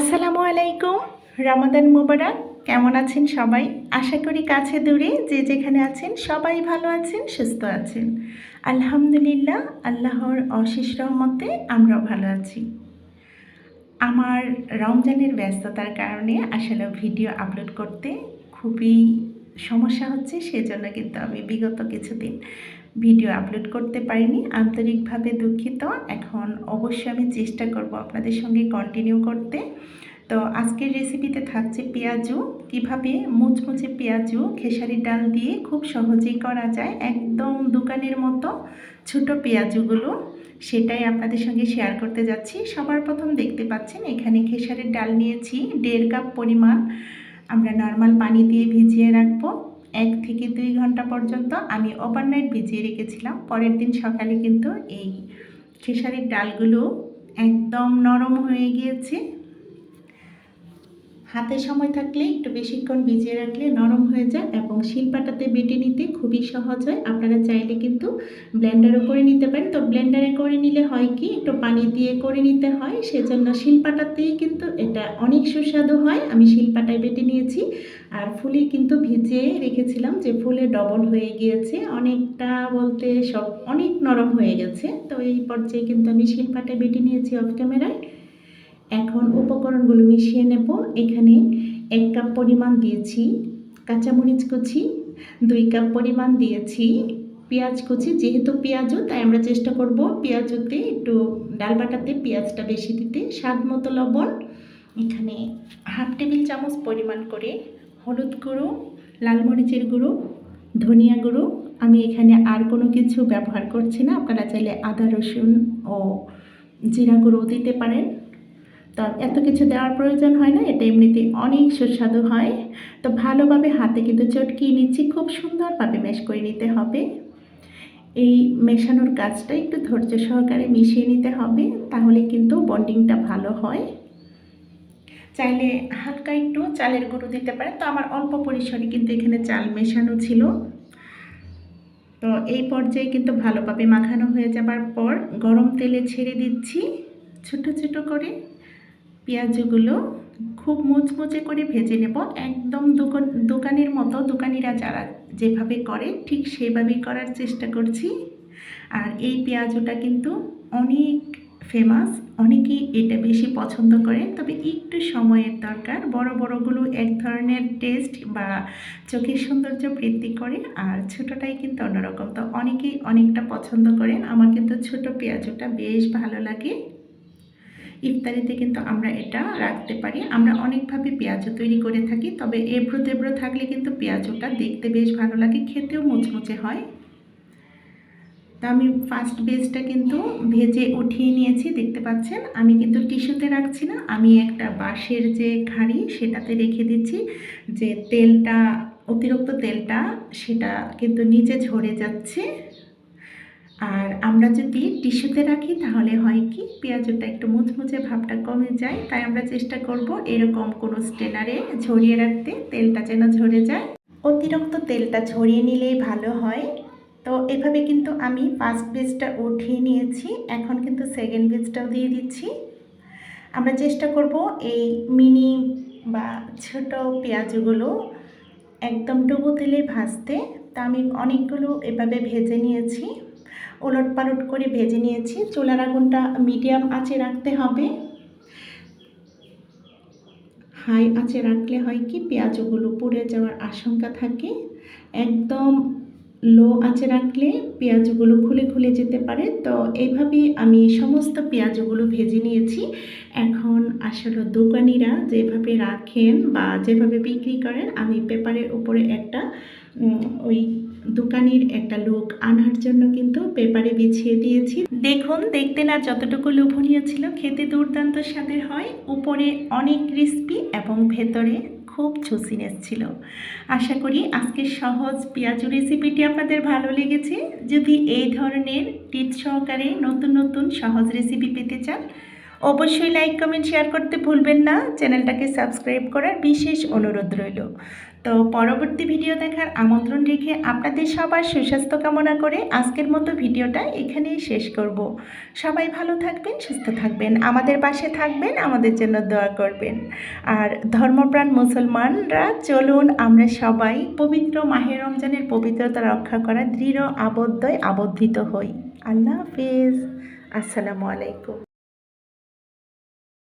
আসসালামু আলাইকুম। রমাদান মোবারক। কেমন আছেন সবাই? আশা করি কাছে দূরে যে যেখানে আছেন সবাই ভালো আছেন, সুস্থ আছেন। আলহামদুলিল্লাহ, আল্লাহর অশেষ রহমতে আমরাও ভালো আছি। আমার রমজানের ব্যস্ততার কারণে আসলে ভিডিও আপলোড করতে খুবই সমস্যা হচ্ছে, সেজন্য কিন্তু আমি বিগত কিছুদিন ভিডিও আপলোড করতে পারিনি। আন্তরিকভাবে দুঃখিত। এখন অবশ্যই আমি চেষ্টা করব আপনাদের সঙ্গে কন্টিনিউ করতে। তো আজকের রেসিপিতে থাকছে পেঁয়াজু। কিভাবে মুচমুচে পেঁয়াজু খেসারির ডাল দিয়ে খুব সহজেই করা যায়, একদম দোকানের মতো ছোট পেঁয়াজুগুলো, সেটাই আপনাদের সঙ্গে শেয়ার করতে যাচ্ছি। সবার প্রথম দেখতে পাচ্ছেন এখানে খেসারির ডাল নিয়েছি 1.5 কাপ পরিমাণ। আমরা নর্মাল পানি দিয়ে ভিজিয়ে রাখবো 1 থেকে 2 ঘন্টা পর্যন্ত। আমি ওভারনাইট ভিজিয়ে রেখেছিলাম। পরের দিন সকালে কিন্তু এই খেসারির ডালগুলো একদম নরম হয়ে গিয়েছে। হাতে সময় থাকলে একটু বেশিক্ষণ ভিজিয়ে রাখলে নরম হয়ে যায় এবং শিলপাটাতে বেটে নিতে খুবই সহজ হয়। আপনারা চাইলে কিন্তু ব্লেন্ডারও করে নিতে পারেন। তো ব্লেন্ডারে করে নিলে হয় কি, একটু পানি দিয়ে করে নিতে হয়, সেজন্য শিলপাটাতেই কিন্তু এটা অনেক সুস্বাদু হয়। আমি শিলপাটায় বেটে নিয়েছি। আর ফুলে কিন্তু ভিজিয়ে রেখেছিলাম, যে ফুলে ডবল হয়ে গিয়েছে, অনেকটা বলতে সব অনেক নরম হয়ে গেছে। তো এই পর্যায়ে কিন্তু আমি শিলপাটায় বেটে নিয়েছি অফ ক্যামেরায়। এখন উপকরণগুলো মিশিয়ে নেব। এখানে 1 কাপ পরিমাণ দিয়েছি কাঁচামরিচ কুচি, 2 কাপ পরিমাণ দিয়েছি পেঁয়াজ কুচি। যেহেতু পেঁয়াজও, তাই আমরা চেষ্টা করব পেঁয়াজতে একটু ডাল বাটাতে পেঁয়াজটা বেশি দিতে। স্বাদ মতো লবণ, এখানে হাফ টেবিল চামচ পরিমাণ করে হলুদ গুঁড়ো, লাল মরিচের গুঁড়ো, ধনিয়া গুঁড়ো। আমি এখানে আর কোনো কিছু ব্যবহার করছি না। আপনারা চাইলে আদা রসুন ও জিরা গুঁড়ো দিতে পারেন। তো এত কিছু দেওয়ার প্রয়োজন হয় না, এটা এমনিতে অনেক সুস্বাদু হয়। তো ভালোভাবে হাতে কিন্তু চটকিয়ে নিচ্ছি, খুব সুন্দরভাবে ম্যাশ করে নিতে হবে। এই মেশানোর কাজটা একটু ধৈর্য সহকারে মিশিয়ে নিতে হবে, তাহলে কিন্তু বন্ডিংটা ভালো হয়। চাইলে হালকা একটু চালের গুঁড়ো দিতে পারেন। তো আমার অল্প পরিসরে কিন্তু এখানে চাল মেশানো ছিল। তো এই পর্যায়ে কিন্তু ভালোভাবে মাখানো হয়ে যাবার পর গরম তেলে ছেড়ে দিচ্ছি ছোট ছোট করে পেঁয়াজগুলো। খুব মুচমুচে করে ভেজে নেব, একদম দোকানের মতো, দোকানিরা যারা যেভাবে করে ঠিক সেভাবেই করার চেষ্টা করছি। আর এই পেঁয়াজটা কিন্তু অনেক ফেমাস, অনেকেই এটা বেশি পছন্দ করেন, তবে একটু সময়ের দরকার। বড় বড়গুলো এক ধরনের টেস্ট বা চোখের সৌন্দর্য বৃদ্ধি করে, আর ছোটোটাই কিন্তু অন্যরকম। তো অনেকেই অনেকটা পছন্দ করেন। আমার কিন্তু ছোট পেঁয়াজটা বেশ ভালো লাগে। ইফতারিতে কিন্তু আমরা এটা রাখতে পারি। আমরা অনেকভাবে পেঁয়াজু তৈরি করে থাকি, তবে এবড়ো তেবড়ো থাকলে কিন্তু পেঁয়াজুটা দেখতে বেশ ভালো লাগে, খেতেও মুচমুচে হয়। তা আমি ফার্স্ট বেজটা কিন্তু ভেজে উঠিয়ে নিয়েছি, দেখতে পাচ্ছেন। আমি কিন্তু টিস্যুতে রাখছি না, আমি একটা বাঁশের যে খাঁড়ি সেটাতে রেখে দিচ্ছি, যে তেলটা, অতিরিক্ত তেলটা সেটা কিন্তু নিচে ঝরে যাচ্ছে। আর আমরা যদি টিস্যুতে রাখি তাহলে হয় কি, পেঁয়াজটা একটু মুচমুচে ভাবটা কমে যায়। তাই আমরা চেষ্টা করব এরকম কোনো স্ট্রেনারে ঝরিয়ে রাখতে, তেলটা যেন ঝরে যায়। অতিরিক্ত তেলটা ঝরিয়ে নিলেই ভালো হয়। তো এভাবে কিন্তু আমি ফার্স্ট বেজটা উঠিয়ে নিয়েছি। এখন কিন্তু সেকেন্ড বেজটাও দিয়ে দিচ্ছি। আমরা চেষ্টা করব এই মিনি বা ছোট পেঁয়াজগুলো একদম ডুবো তেলে ভাজতে। তা আমি অনেকগুলো এভাবে ভেজে নিয়েছি, ওলট পালট করে ভেজে নিয়েছি। চুলার আগুনটা মিডিয়াম আঁচে রাখতে হবে। হাই আঁচে রাখলে হয় কি, পেঁয়াজগুলো পুড়ে যাওয়ার আশঙ্কা থাকে। একদম লো আঁচে রাখলে পেঁয়াজগুলো খুলে খুলে যেতে পারে। তো এইভাবেই আমি সমস্ত পেঁয়াজগুলো ভেজে নিয়েছি। এখন আসলে দোকানিরা যেভাবে রাখেন বা যেভাবে বিক্রি করেন, আমি পেপারের উপরে একটা ওই দোকানির একটা লুক আনার জন্য কিন্তু পেপারে বিছিয়ে দিয়েছি। দেখুন, দেখতে না যতটুকু লোভনীয় ছিল, খেতে দুর্দান্ত স্বাদের হয়। উপরে অনেক ক্রিস্পি এবং ভেতরে খুব জুসিনেস ছিল। আশা করি আজকের সহজ পেঁয়াজু রেসিপিটি আপনাদের ভালো লেগেছে। যদি এই ধরনের টিপস সহকারে নতুন নতুন সহজ রেসিপি পেতে চান, অবশ্যই লাইক কমেন্ট শেয়ার করতে ভুলবেন না। চ্যানেলটাকে সাবস্ক্রাইব করার বিশেষ অনুরোধ রইল। তো পরবর্তী ভিডিও দেখার আমন্ত্রণ রেখে আপনাদের সবার সুস্বাস্থ্য কামনা করে আজকের মতো ভিডিওটা এখানেই শেষ করব। সবাই ভালো থাকবেন, সুস্থ থাকবেন, আমাদের পাশে থাকবেন, আমাদের জন্য দোয়া করবেন। আর ধর্মপ্রাণ মুসলমানরা চলুন আমরা সবাই পবিত্র মাহে রমজানের পবিত্রতা রক্ষা করা দৃঢ় আবদ্ধ হই। আল্লাহ হাফেজ। আসসালামু আলাইকুম।